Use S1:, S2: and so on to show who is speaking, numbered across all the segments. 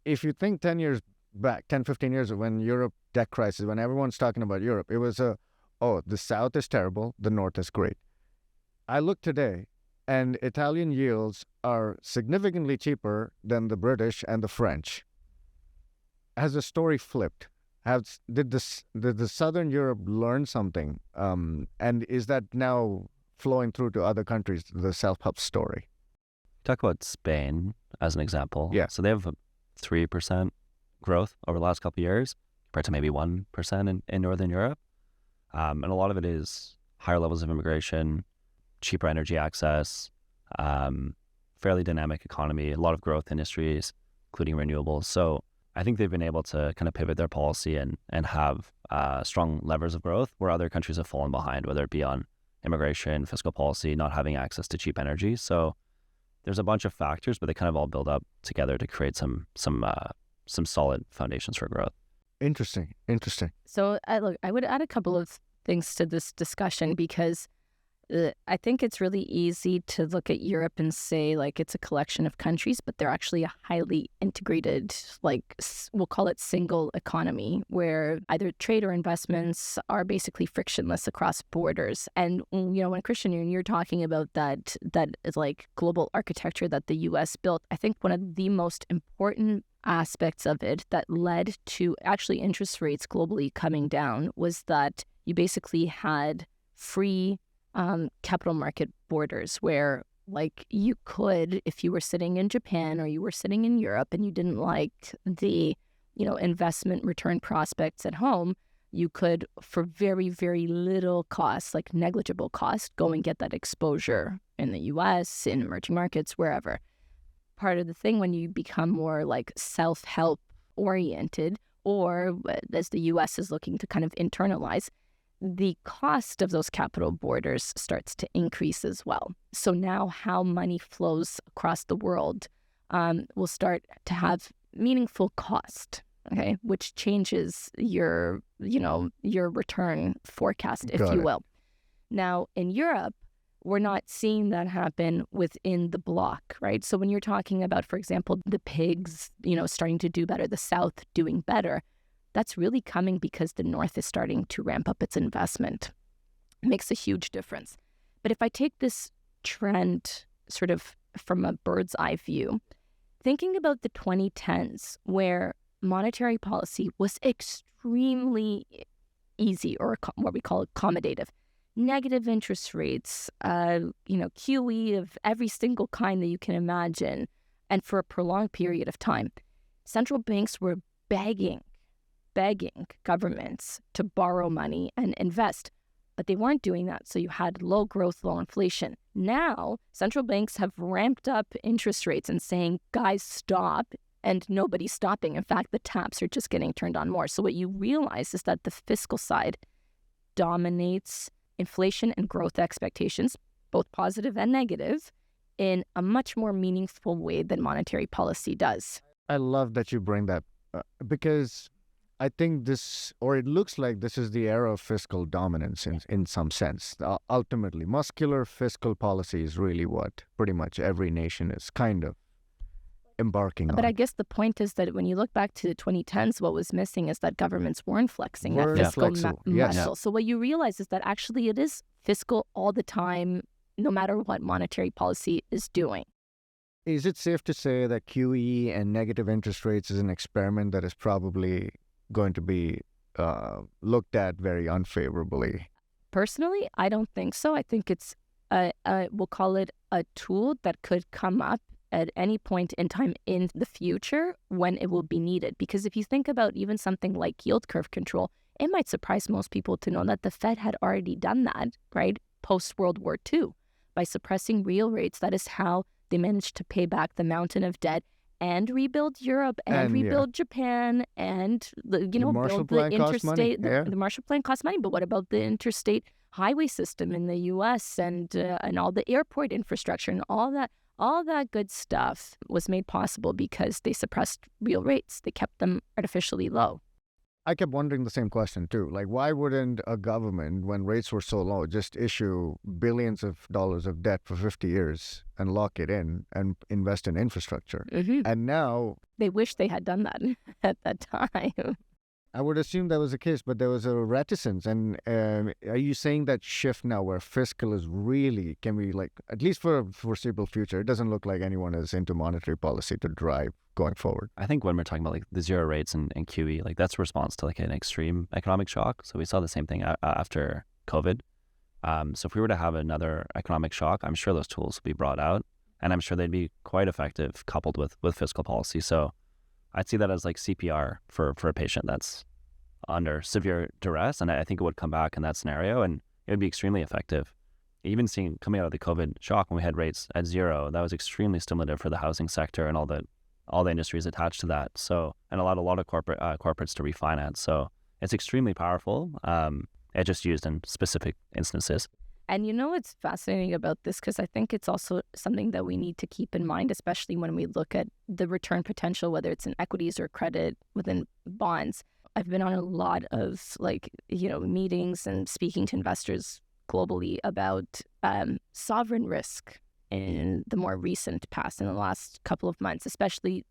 S1: if you think 10 years back, 10, 15 years, when Europe debt crisis, when everyone's talking about Europe, it was the South is terrible, the North is great. I look today, and Italian yields are significantly cheaper than the British and the French. Has the story flipped? Did the Southern Europe learn something? And is that now flowing through to other countries, the self-help story?
S2: Talk about Spain as an example.
S1: Yeah.
S2: So they have a 3% growth over the last couple of years, compared to maybe 1% in Northern Europe. And a lot of it is higher levels of immigration, cheaper energy access, fairly dynamic economy, a lot of growth industries, including renewables. So I think they've been able to kind of pivot their policy and have strong levers of growth where other countries have fallen behind, whether it be on immigration, fiscal policy, not having access to cheap energy. So there's a bunch of factors, but they kind of all build up together to create some solid foundations for growth.
S1: Interesting.
S3: So I would add a couple of things to this discussion, because I think it's really easy to look at Europe and say, like, it's a collection of countries, but they're actually a highly integrated, like, we'll call it single economy, where either trade or investments are basically frictionless across borders. And, you know, when Christian, you're talking about that is like global architecture that the U.S. built, I think one of the most important aspects of it that led to actually interest rates globally coming down was that you basically had free capital market borders where, like, you could, if you were sitting in Japan or you were sitting in Europe and you didn't like the, you know, investment return prospects at home, you could, for very, very little cost, like negligible cost, go and get that exposure in the U.S., in emerging markets, wherever. Part of the thing when you become more like self-help oriented, or as the U.S. is looking to kind of internalize, the cost of those capital borders starts to increase as well. So now how money flows across the world will start to have meaningful cost, okay, which changes your return forecast, if you will. Now, in Europe, we're not seeing that happen within the bloc, right? So when you're talking about, for example, the pigs, you know, starting to do better, the South doing better, that's really coming because the North is starting to ramp up its investment. It makes a huge difference. But if I take this trend sort of from a bird's eye view, thinking about the 2010s, where monetary policy was extremely easy, or what we call accommodative, negative interest rates, QE of every single kind that you can imagine, and for a prolonged period of time, central banks were begging governments to borrow money and invest, but they weren't doing that. So you had low growth, low inflation. Now, central banks have ramped up interest rates and saying, guys, stop, and nobody's stopping. In fact, the taps are just getting turned on more. So what you realize is that the fiscal side dominates inflation and growth expectations, both positive and negative, in a much more meaningful way than monetary policy does.
S1: I love that you bring that because I think it looks like this is the era of fiscal dominance in some sense. Ultimately, muscular fiscal policy is really what pretty much every nation is kind of embarking on.
S3: But I guess the point is that when you look back to the 2010s, what was missing is that governments weren't flexing that fiscal muscle. So what you realize is that actually it is fiscal all the time, no matter what monetary policy is doing.
S1: Is it safe to say that QE and negative interest rates is an experiment that is probably going to be looked at very unfavorably?
S3: Personally, I don't think so. I think it's, we'll call it a tool that could come up at any point in time in the future when it will be needed. Because if you think about even something like yield curve control, it might surprise most people to know that the Fed had already done that, right, post-World War II. By suppressing real rates, that is how they managed to pay back the mountain of debt and rebuild Europe and rebuild Japan and build the interstate. The Marshall Plan cost money, but what about the interstate highway system in the U.S. and all the airport infrastructure and all that? All that good stuff was made possible because they suppressed real rates. They kept them artificially low.
S1: I kept wondering the same question too. Like, why wouldn't a government, when rates were so low, just issue billions of dollars of debt for 50 years and lock it in and invest in infrastructure? And now
S3: they wish they had done that at that time.
S1: I would assume that was the case, but there was a reticence. And are you saying that shift now where fiscal is really, can we like, at least for a foreseeable future, it doesn't look like anyone is into monetary policy to drive going forward?
S2: I think when we're talking about like the zero rates and QE, like that's a response to like an extreme economic shock. So we saw the same thing after COVID. So if we were to have another economic shock, I'm sure those tools would be brought out, and I'm sure they'd be quite effective coupled with fiscal policy. So I'd see that as like CPR for a patient that's under severe duress, and I think it would come back in that scenario, and it would be extremely effective. Even seeing coming out of the COVID shock when we had rates at zero, that was extremely stimulative for the housing sector and all the industries attached to that. So, and allowed a lot of corporates to refinance. So it's extremely powerful. It just used in specific instances.
S3: And you know what's fascinating about this, because I think it's also something that we need to keep in mind, especially when we look at the return potential, whether it's in equities or credit within bonds. I've been on a lot of meetings and speaking to investors globally about sovereign risk in the more recent past, in the last couple of months, especially,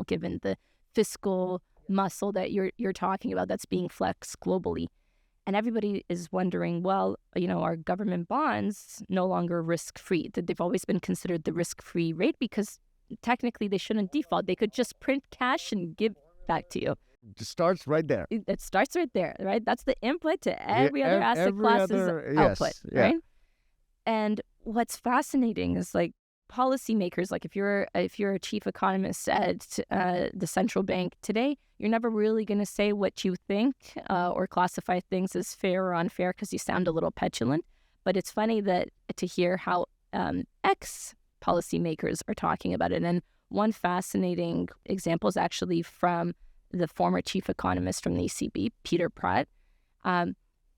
S3: given the fiscal muscle that you're talking about that's being flexed globally. And everybody is wondering, well, are government bonds no longer risk-free? They've always been considered the risk-free rate because technically they shouldn't default. They could just print cash and give back to you.
S1: It starts right there.
S3: It starts right there, right? That's the input to every other asset class's output, right? And what's fascinating is like policymakers, like if you're a chief economist at the central bank today, you're never really going to say what you think or classify things as fair or unfair because you sound a little petulant. But it's funny that to hear how ex-policymakers are talking about it. And one fascinating example is actually from the former chief economist from the ECB, Peter Pratt.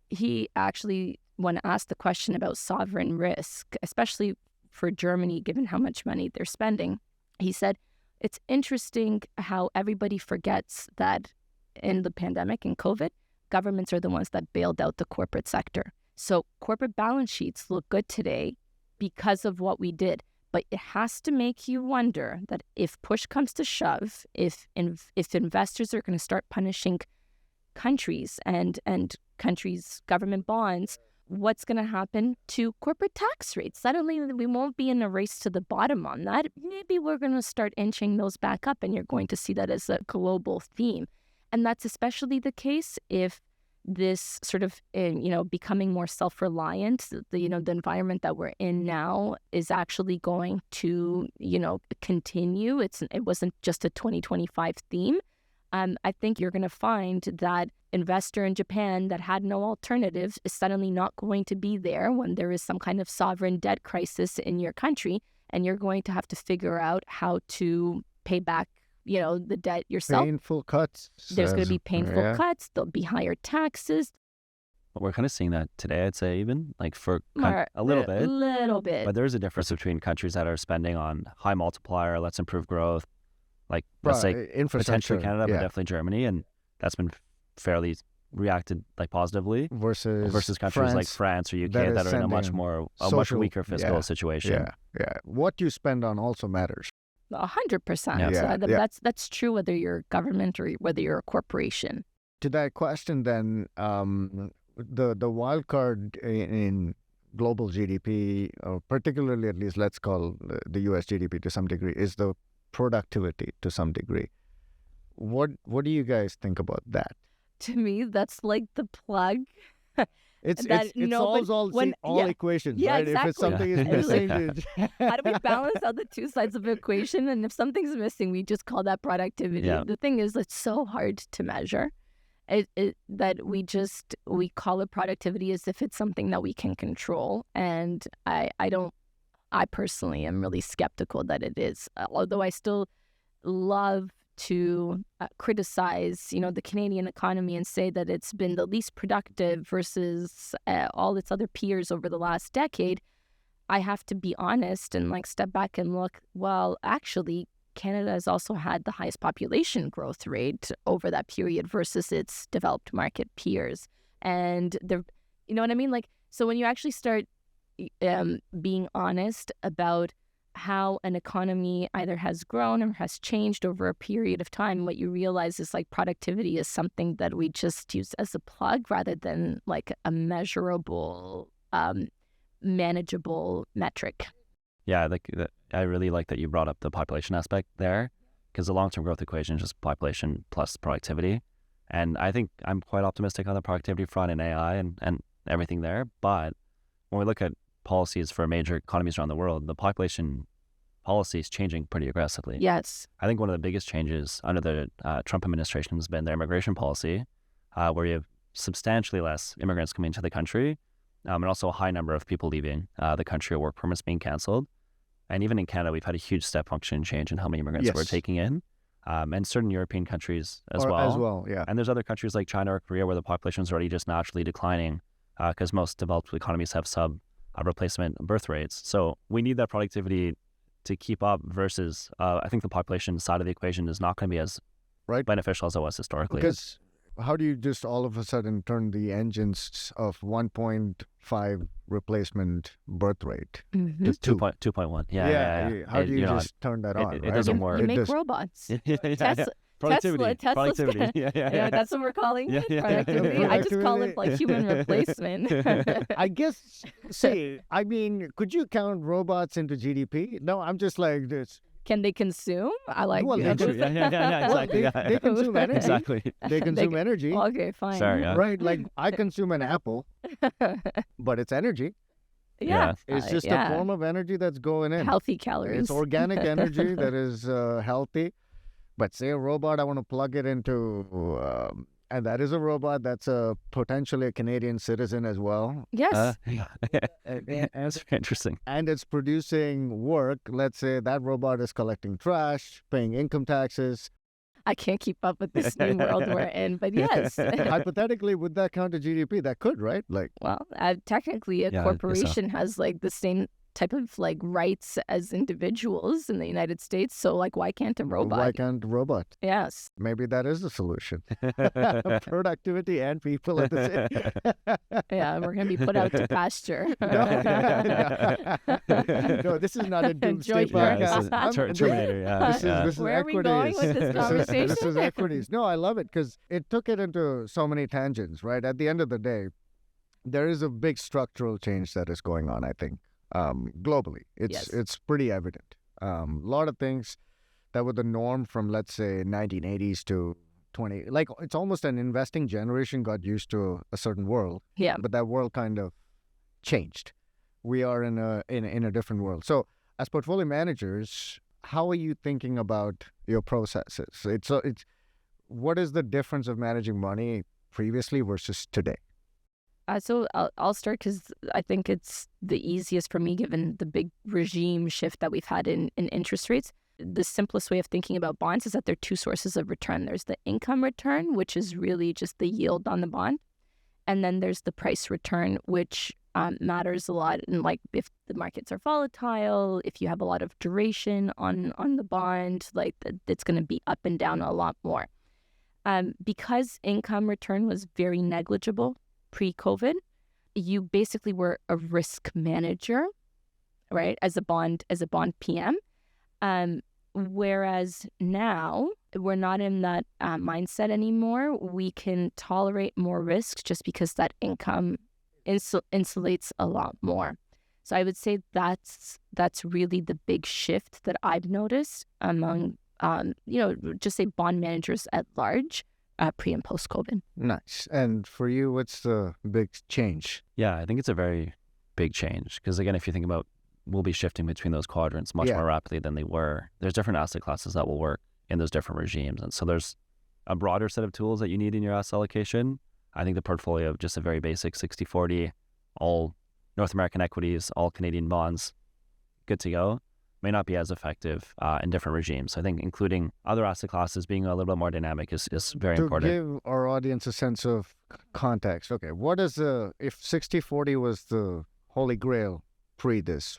S3: He actually, when asked the question about sovereign risk, especially for Germany, given how much money they're spending, he said, it's interesting how everybody forgets that in the pandemic and COVID, governments are the ones that bailed out the corporate sector. So corporate balance sheets look good today because of what we did. But it has to make you wonder that if push comes to shove, if investors are going to start punishing countries and countries' government bonds, what's going to happen to corporate tax rates? Suddenly, we won't be in a race to the bottom on that. Maybe we're going to start inching those back up, and you're going to see that as a global theme. And that's especially the case if this sort of, becoming more self-reliant, the environment that we're in now is actually going to, continue. It wasn't just a 2025 theme. I think you're going to find that investor in Japan that had no alternatives is suddenly not going to be there when there is some kind of sovereign debt crisis in your country, and you're going to have to figure out how to pay back the debt yourself.
S1: Painful cuts.
S3: There's going to be painful cuts. There'll be higher taxes.
S2: We're kind of seeing that today, I'd say, even like for a little bit. But there's a difference between countries that are spending on high multiplier, let's improve growth, like let's say potentially Canada, but definitely Germany, and that's been fairly reacted like positively versus countries like France or UK that are in a much weaker fiscal situation.
S1: Yeah. What you spend on also matters.
S3: 100%. That's true whether you're a government or whether you're a corporation.
S1: To that question, then, the wild card in global GDP, or particularly at least let's call the U.S. GDP to some degree, is the productivity to some degree. What do you guys think about that?
S3: To me, that's like the plug.
S1: It solves all equations, right?
S3: Exactly.
S1: If it's something is missing,
S3: how do we balance out the two sides of the equation? And if something's missing, we just call that productivity. Yeah. The thing is, it's so hard to measure. That we call it productivity as if it's something that we can control. And I personally am really skeptical that it is. Although I still love to criticize, the Canadian economy and say that it's been the least productive versus all its other peers over the last decade, I have to be honest and step back and look, well, actually, Canada has also had the highest population growth rate over that period versus its developed market peers. And you know what I mean? Like, so when you actually start being honest about how an economy either has grown or has changed over a period of time, what you realize is like productivity is something that we just use as a plug rather than like a measurable, manageable metric.
S2: Yeah, I really like that you brought up the population aspect there, because the long-term growth equation is just population plus productivity. And I think I'm quite optimistic on the productivity front in AI and everything there. But when we look at policies for major economies around the world, the population policy is changing pretty aggressively.
S3: Yes.
S2: I think one of the biggest changes under the Trump administration has been their immigration policy, where you have substantially less immigrants coming into the country, and also a high number of people leaving the country or work permits being canceled. And even in Canada, we've had a huge step function change in how many immigrants we're taking in, and certain European countries as well.
S1: Yeah.
S2: And there's other countries like China or Korea where the population is already just naturally declining because most developed economies have replacement birth rates. So we need that productivity to keep up versus I think the population side of the equation is not going to be as beneficial as it was historically.
S1: Because how do you just all of a sudden turn the engines of 1.5 replacement birth rate to
S2: 2.1? Yeah.
S1: How do you just turn that on?
S2: It doesn't work.
S3: You make robots.
S2: Productivity.
S3: Tesla's yeah, that's what we're calling it. Productivity. I just call it like human replacement.
S1: I guess, I mean, could you count robots into GDP? No, I'm just like this.
S3: Can they consume? I like
S2: exactly.
S1: They consume energy.
S2: Exactly.
S1: They consume energy.
S3: Okay, fine.
S2: Sorry, yeah.
S1: Right, like I consume an apple, but it's energy.
S3: Yeah.
S1: It's just a form of energy that's going in.
S3: Healthy calories.
S1: It's organic energy that is healthy. But say a robot, I want to plug it into, and that is a robot that's potentially a Canadian citizen as well.
S3: Yes.
S2: That's interesting.
S1: And it's producing work. Let's say that robot is collecting trash, paying income taxes.
S3: I can't keep up with this new world we're in, but yes.
S1: Hypothetically, would that count to GDP? That could, right? Like,
S3: well, technically, a corporation has like the same type of like rights as individuals in the United States. So like, why can't a robot?
S1: Why can't a robot?
S3: Yes.
S1: Maybe that is the solution. Productivity and people at the same.
S3: Yeah, we're going to be put out to pasture.
S1: No, this is not a doomsday podcast.
S2: Terminator,
S1: This is
S3: Where
S1: equities.
S3: are we going with this conversation?
S1: This is equities. No, I love it because it took it into so many tangents, right? At the end of the day, there is a big structural change that is going on, I think. Globally, it's pretty evident. A lot of things that were the norm from, let's say, 1980s to 20, like it's almost an investing generation got used to a certain world.
S3: Yeah.
S1: But that world kind of changed. We are in a different world. So as portfolio managers, how are you thinking about your processes? It's what is the difference of managing money previously versus today?
S3: So I'll start because I think it's the easiest for me given the big regime shift that we've had in interest rates. The simplest way of thinking about bonds is that there are two sources of return. There's the income return, which is really just the yield on the bond. And then there's the price return, which matters a lot. And like if the markets are volatile, if you have a lot of duration on the bond, like it's going to be up and down a lot more. Because income return was very negligible pre-COVID, you basically were a risk manager, right? As a bond PM. Whereas now we're not in that mindset anymore. We can tolerate more risks just because that income insulates a lot more. So I would say that's really the big shift that I've noticed among just say bond managers at large. Pre and post COVID.
S1: Nice. And for you, what's the big change?
S2: Yeah, I think it's a very big change because again, if you think about, we'll be shifting between those quadrants much more rapidly than they were. There's different asset classes that will work in those different regimes, and so there's a broader set of tools that you need in your asset allocation. I think the portfolio of just a very basic 60-40, all North American equities, all Canadian bonds, good to go, may not be as effective in different regimes. So I think including other asset classes being a little bit more dynamic is very important.
S1: To give our audience a sense of context, okay, what is if 60-40 was the holy grail pre this?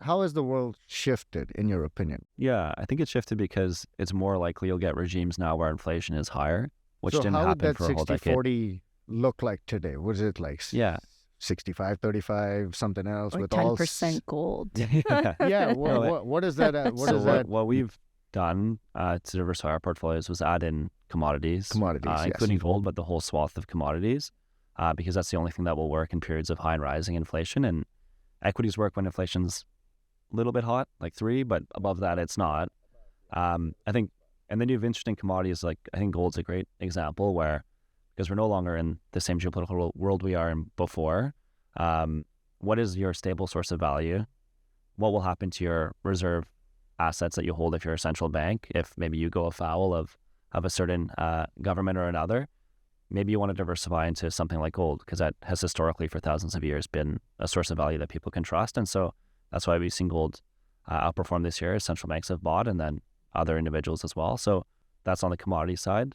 S1: How has the world shifted, in your opinion?
S2: Yeah, I think it's shifted because it's more likely you'll get regimes now where inflation is higher, which didn't
S1: how would
S2: happen
S1: that
S2: for a whole decade.
S1: 60-40 look like today? Was it like
S2: Yeah.
S1: 65-35, something else
S3: Or
S1: with
S3: 10% gold.
S1: Yeah, what is that?
S2: What we've done to diversify our portfolios was add in commodities,
S1: Yes.
S2: including gold, but the whole swath of commodities, because that's the only thing that will work in periods of high and rising inflation. And equities work when inflation's a little bit hot, like 3, but above that, it's not. I think, and then you have interesting commodities, like I think gold's a great example where, because we're no longer in the same geopolitical world we are in before, what is your stable source of value? What will happen to your reserve assets that you hold if you're a central bank? If maybe you go afoul of a certain government or another, maybe you want to diversify into something like gold, because that has historically for thousands of years been a source of value that people can trust. And so that's why we've seen gold outperform this year as central banks have bought, and then other individuals as well. So that's on the commodity side.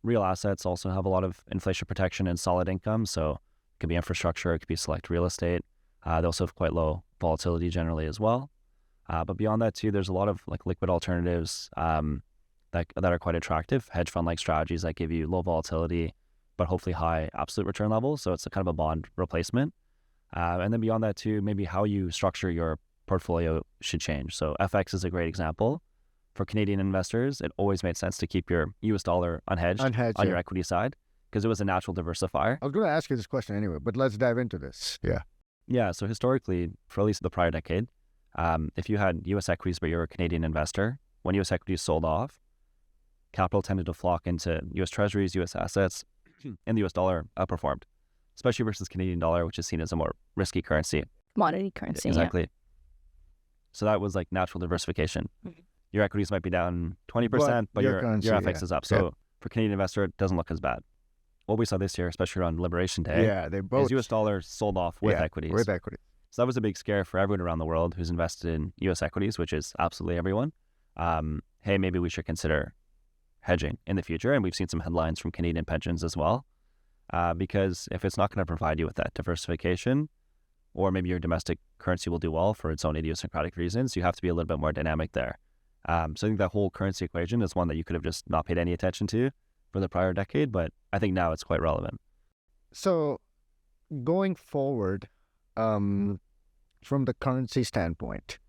S2: Real assets also have a lot of inflation protection and solid income. So it could be infrastructure, it could be select real estate. They also have quite low volatility generally as well. But beyond that too, there's a lot of like liquid alternatives that are quite attractive. Hedge fund like strategies that give you low volatility, but hopefully high absolute return levels. So it's a kind of a bond replacement. And then beyond that too, maybe how you structure your portfolio should change. So FX is a great example. For Canadian investors, it always made sense to keep your US dollar unhedged on your equity side, because it was a natural diversifier.
S1: I was going to ask you this question anyway, but let's dive into this. Yeah.
S2: Yeah. So historically, for at least the prior decade, if you had US equities but you're a Canadian investor, when US equities sold off, capital tended to flock into US treasuries, US assets, and the US dollar outperformed, especially versus Canadian dollar, which is seen as a more risky currency.
S3: Commodity currency.
S2: Exactly.
S3: Yeah.
S2: So that was like natural diversification.
S3: Mm-hmm.
S2: Your equities might be down 20%, but your FX is up. So for Canadian investor, it doesn't look as bad. What we saw this year, especially around Liberation Day,
S1: they both
S2: is US dollars sold off with equities.
S1: With equities.
S2: So that was a big scare for everyone around the world who's invested in US equities, which is absolutely everyone. Hey, maybe we should consider hedging in the future. And we've seen some headlines from Canadian pensions as well, because if it's not going to provide you with that diversification, or maybe your domestic currency will do well for its own idiosyncratic reasons, you have to be a little bit more dynamic there. So I think that whole currency equation is one that you could have just not paid any attention to for the prior decade, but I think now it's quite relevant.
S1: So going forward, from the currency standpoint,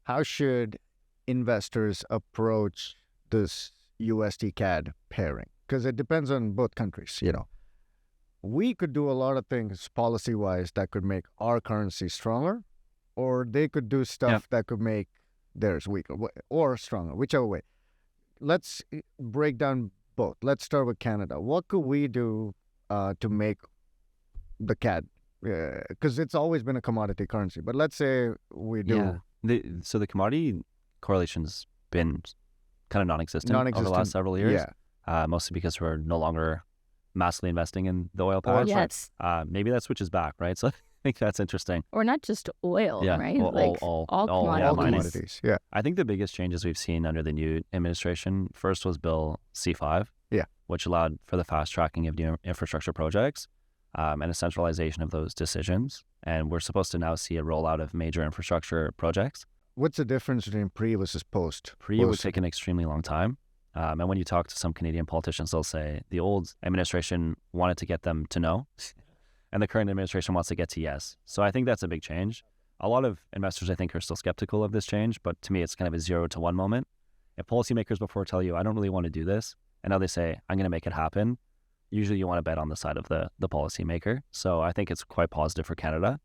S1: how should investors approach this USD CAD pairing? Because it depends on both countries, We could do a lot of things policy-wise that could make our currency stronger, or they could do stuff that could make theirs weaker or stronger, whichever way. Let's break down both. Let's start with Canada. What could we do to make the CAD? Because it's always been a commodity currency, but let's say we do.
S2: Yeah. So the commodity correlation's been kind of non-existent over the last several years. Mostly because we're no longer massively investing in the oil patch.
S3: Yes.
S2: Maybe that switches back, right? So I think that's interesting.
S3: Or not just oil, right?
S2: All
S1: commodities. Yeah.
S2: I think the biggest changes we've seen under the new administration, first was Bill C5, which allowed for the fast tracking of new infrastructure projects and a centralization of those decisions. And we're supposed to now see a rollout of major infrastructure projects.
S1: What's the difference between pre versus post?
S2: Pre would take an extremely long time. And when you talk to some Canadian politicians, they'll say the old administration wanted to get them to no, and the current administration wants to get to yes. So I think that's a big change. A lot of investors, I think, are still skeptical of this change, but to me, it's kind of a 0 to 1 moment. If policymakers before tell you, I don't really want to do this, and now they say, I'm going to make it happen, usually you want to bet on the side of the policymaker. So I think it's quite positive for Canada.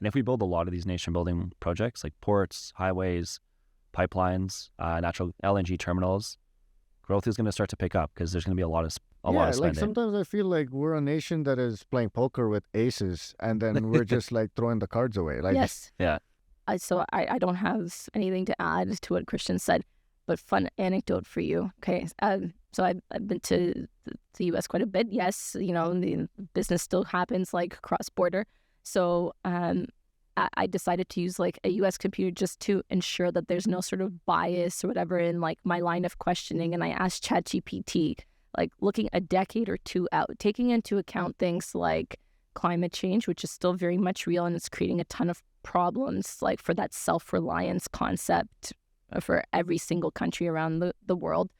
S2: And if we build a lot of these nation-building projects, like ports, highways, pipelines, natural LNG terminals, growth is going to start to pick up because there's going to be a lot of spending.
S1: Like sometimes I feel like we're a nation that is playing poker with aces, and then we're just like throwing the cards away. Like,
S3: yes.
S2: Yeah.
S3: So I don't have anything to add to what Christian said, but fun anecdote for you. Okay. So I've been to the U.S. quite a bit. Yes, the business still happens like cross-border. So I decided to use like a U.S. computer just to ensure that there's no sort of bias or whatever in like my line of questioning. And I asked ChatGPT, like looking a decade or two out, taking into account things like climate change, which is still very much real and it's creating a ton of problems, like for that self-reliance concept for every single country around the world.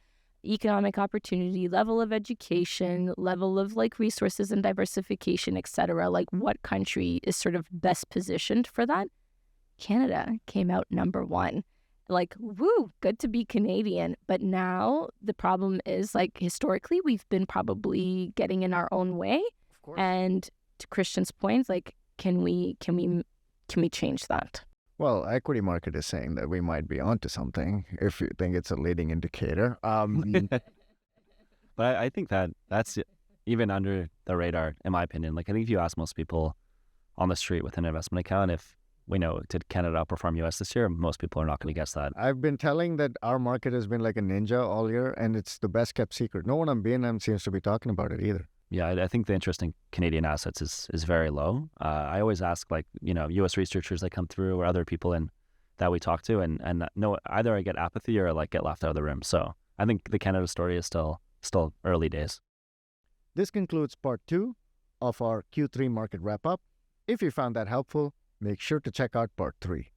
S3: Economic opportunity, level of education, level of like resources and diversification, etc. Like what country is sort of best positioned for that? Canada came out number one. Like, woo, good to be Canadian. But now the problem is, like, historically, we've been probably getting in our own way.
S1: Of course.
S3: And to Christian's point, like, can we change that?
S1: Well, equity market is saying that we might be onto something if you think it's a leading indicator.
S2: But I think that's even under the radar, in my opinion. Like, I think if you ask most people on the street with an investment account, if we know, did Canada outperform U.S. this year? Most people are not going to guess that.
S1: I've been telling that our market has been like a ninja all year, and it's the best kept secret. No one on B&M seems to be talking about it either.
S2: Yeah, I think the interest in Canadian assets is very low. I always ask, like, U.S. researchers that come through or other people that we talk to, and no, either I get apathy or like get laughed out of the room. So I think the Canada story is still early days.
S1: This concludes part 2 of our Q3 market wrap-up. If you found that helpful, make sure to check out part 3.